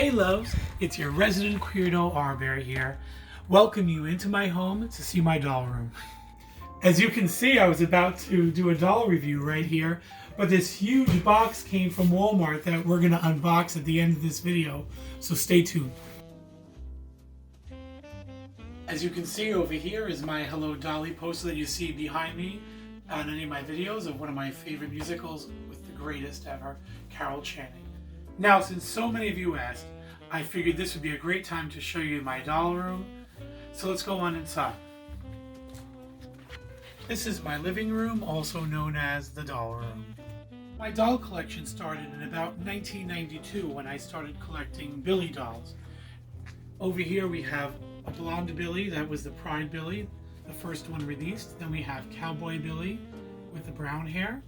Hey loves, it's your resident queerdo Rbear here. Welcome you into my home to see my doll room. As you can see, I was about to do a doll review right here, but this huge box came from Walmart that we're going to unbox at the end of this video, so stay tuned. As you can see over here is my Hello Dolly poster that you see behind me on any of my videos of one of my favorite musicals with the greatest ever, Carol Channing. Now, since so many of you asked, I figured this would be a great time to show you my doll room. So let's go on inside. This is my living room, also known as the doll room. My doll collection started in about 1992 when I started collecting Billy dolls. Over here we have a blonde Billy, that was the Pride Billy, the first one released. Then we have Cowboy Billy with the brown hair.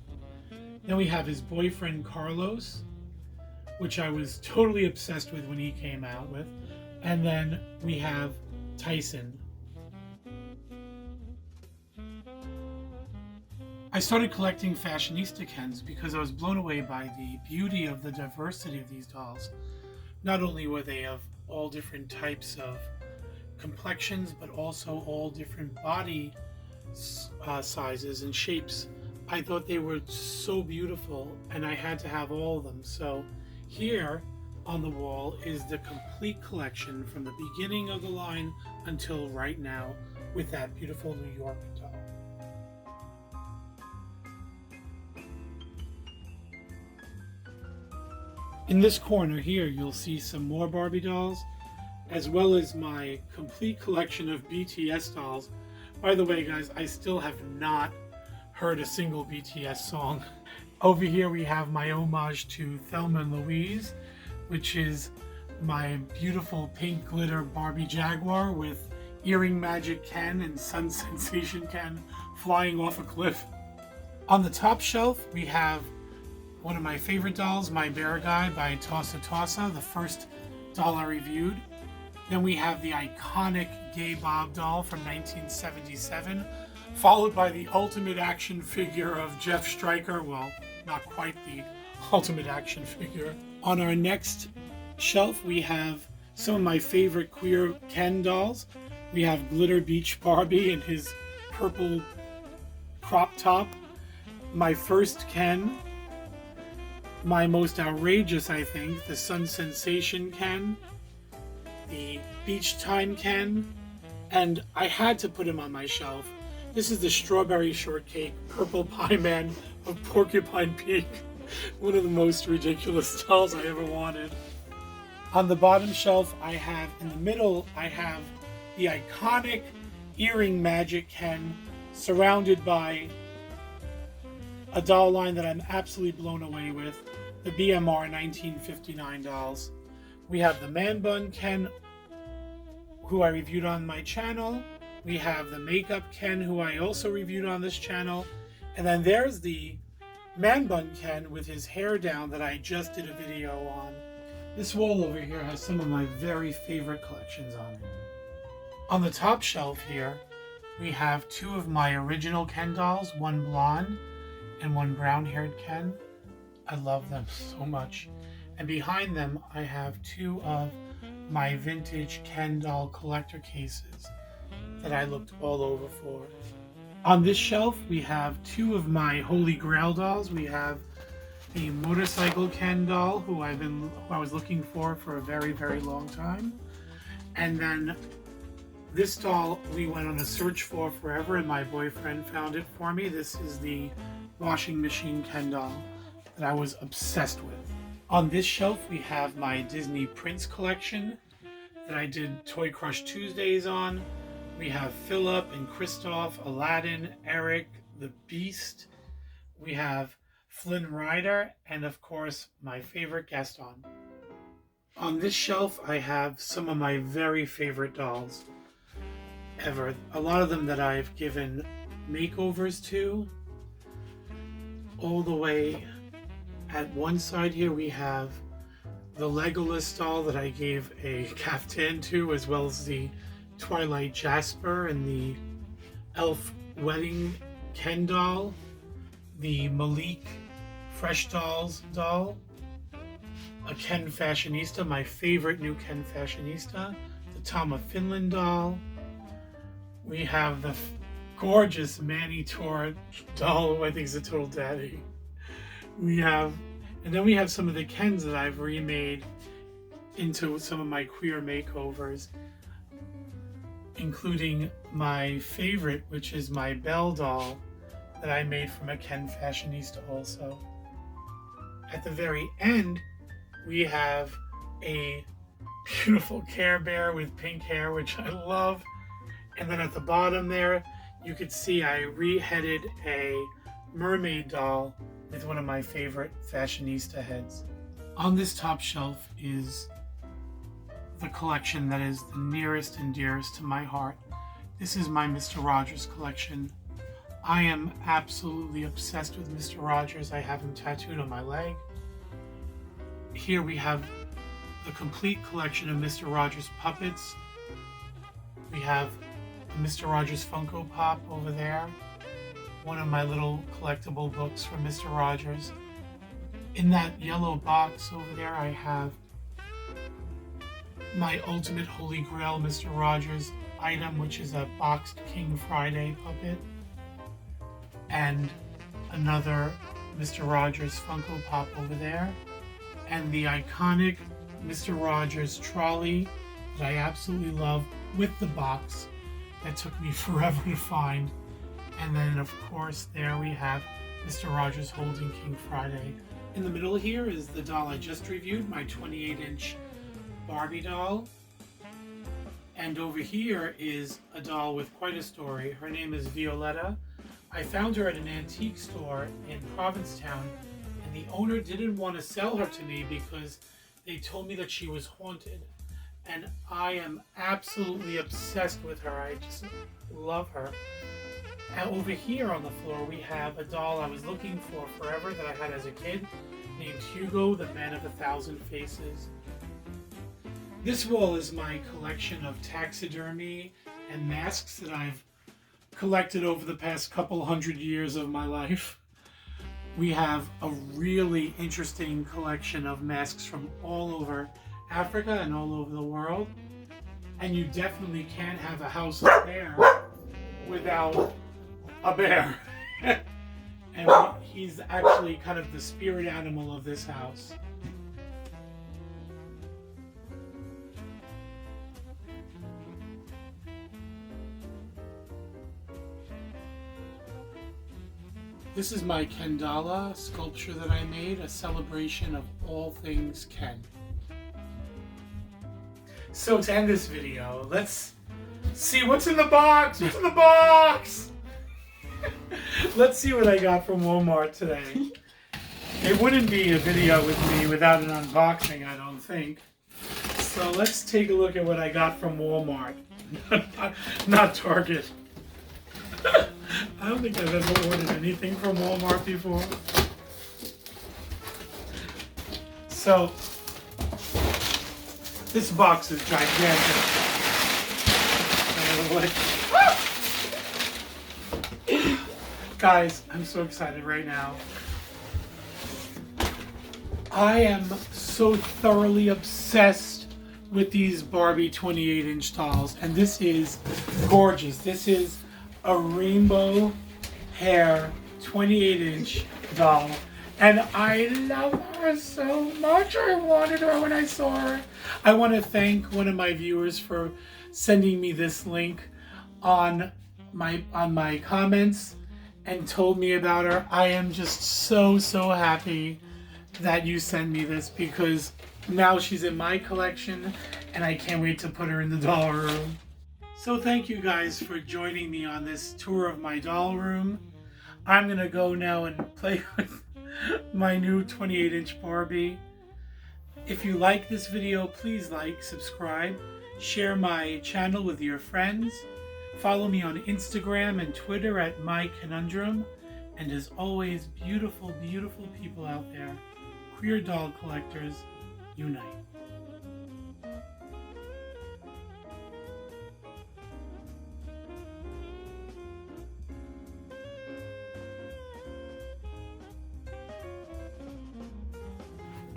Then we have his boyfriend Carlos, which I was totally obsessed with when he came out with. And then we have Tyson. I started collecting fashionista Kens because I was blown away by the beauty of the diversity of these dolls. Not only were they of all different types of complexions, but also all different body sizes and shapes. I thought they were so beautiful and I had to have all of them. So here on the wall is the complete collection from the beginning of the line until right now with that beautiful New York doll. In this corner here you'll see some more Barbie dolls as well as my complete collection of BTS dolls. By the way guys, I still have not heard a single BTS song. Over here we have my homage to Thelma and Louise, which is my beautiful pink glitter Barbie Jaguar with earring magic Ken and sun sensation Ken flying off a cliff. On the top shelf we have one of my favorite dolls, My Bear Guy by Tossa Tossa, the first doll I reviewed. Then we have the iconic Gay Bob doll from 1977, followed by the ultimate action figure of Jeff Stryker. Well, not quite the ultimate action figure. On our next shelf, we have some of my favorite queer Ken dolls. We have Glitter Beach Barbie in his purple crop top. My first Ken. My most outrageous, I think, the Sun Sensation Ken. The Beach Time Ken. And I had to put him on my shelf. This is the Strawberry Shortcake Purple Pie Man of Porcupine Peak. One of the most ridiculous dolls I ever wanted. On the bottom shelf, in the middle, I have the iconic earring magic Ken surrounded by a doll line that I'm absolutely blown away with, the BMR 1959 dolls. We have the Man Bun Ken, who I reviewed on my channel. We have the Makeup Ken, who I also reviewed on this channel. And then there's the Man Bun Ken with his hair down that I just did a video on. This wall over here has some of my very favorite collections on it. On the top shelf here, we have two of my original Ken dolls, one blonde and one brown-haired Ken. I love them so much. And behind them, I have two of my vintage Ken doll collector cases that I looked all over for. On this shelf, we have two of my Holy Grail dolls. We have the Motorcycle Ken doll, who I was looking for a very, very long time. And then this doll we went on a search for forever, and my boyfriend found it for me. This is the Washing Machine Ken doll that I was obsessed with. On this shelf, we have my Disney Prince collection that I did Toy Crush Tuesdays on. We have Philip and Kristoff, Aladdin, Eric, the Beast. We have Flynn Rider, and of course, my favorite Gaston. On this shelf, I have some of my very favorite dolls ever. A lot of them that I've given makeovers to. All the way at one side here, we have the Legolas doll that I gave a caftan to, as well as the Twilight Jasper and the Elf Wedding Ken doll, the Malik Fresh Dolls doll. a Ken Fashionista, my favorite new Ken Fashionista, the Tom of Finland doll. We have the gorgeous Manny Tor doll, who I think is a total daddy. And then we have some of the Kens that I've remade into some of my queer makeovers, including my favorite, which is my Belle doll that I made from a Ken Fashionista also. At the very end, we have a beautiful Care Bear with pink hair, which I love. And then at the bottom there, you could see I reheaded a mermaid doll with one of my favorite fashionista heads. On this top shelf is the collection that is the nearest and dearest to my heart. This is my Mr. Rogers collection. I am absolutely obsessed with Mr. Rogers. I have him tattooed on my leg. Here we have the complete collection of Mr. Rogers puppets. We have a Mr. Rogers Funko Pop over there. One of my little collectible books from Mr. Rogers. In that yellow box over there, I have my ultimate Holy Grail Mr. Rogers item, which is a boxed King Friday puppet. And another Mr. Rogers Funko Pop over there. And the iconic Mr. Rogers trolley that I absolutely love with the box that took me forever to find. And then, of course, there we have Mr. Rogers holding King Friday. In the middle here is the doll I just reviewed, my 28-inch Barbie doll. And over here is a doll with quite a story. Her name is Violetta. I found her at an antique store in Provincetown, and the owner didn't want to sell her to me because they told me that she was haunted. And I am absolutely obsessed with her. I just love her. And over here on the floor, we have a doll I was looking for forever that I had as a kid, named Hugo, the Man of 1,000 Faces. This wall is my collection of taxidermy and masks that I've collected over the past couple hundred years of my life. We have a really interesting collection of masks from all over Africa and all over the world. And you definitely can't have a house of bear without a bear. And he's actually kind of the spirit animal of this house. This is my Kendala sculpture that I made, a celebration of all things Ken. So to end this video, let's see what's in the box! What's in the box? Let's see what I got from Walmart today. It wouldn't be a video with me without an unboxing, I don't think. So let's take a look at what I got from Walmart. Not Target. I don't think I've ever ordered anything from Walmart before. So, this box is gigantic. Guys, I'm so excited right now. I am so thoroughly obsessed with these Barbie 28-inch dolls, and this is gorgeous. This is a rainbow hair 28-inch doll, and I love her so much. I wanted her when I saw her. I want to thank one of my viewers for sending me this link on my comments and told me about her. I am just so happy that you sent me this, because now she's in my collection and I can't wait to put her in the doll room. So thank you guys for joining me on this tour of my doll room. I'm gonna go now and play with my new 28-inch Barbie. If you like this video, please like, subscribe, share my channel with your friends, follow me on Instagram and Twitter at @mykenundrum, and as always, beautiful, beautiful people out there, queer doll collectors, unite.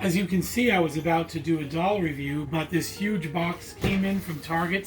As you can see, I was about to do a doll review, but this huge box came in from Target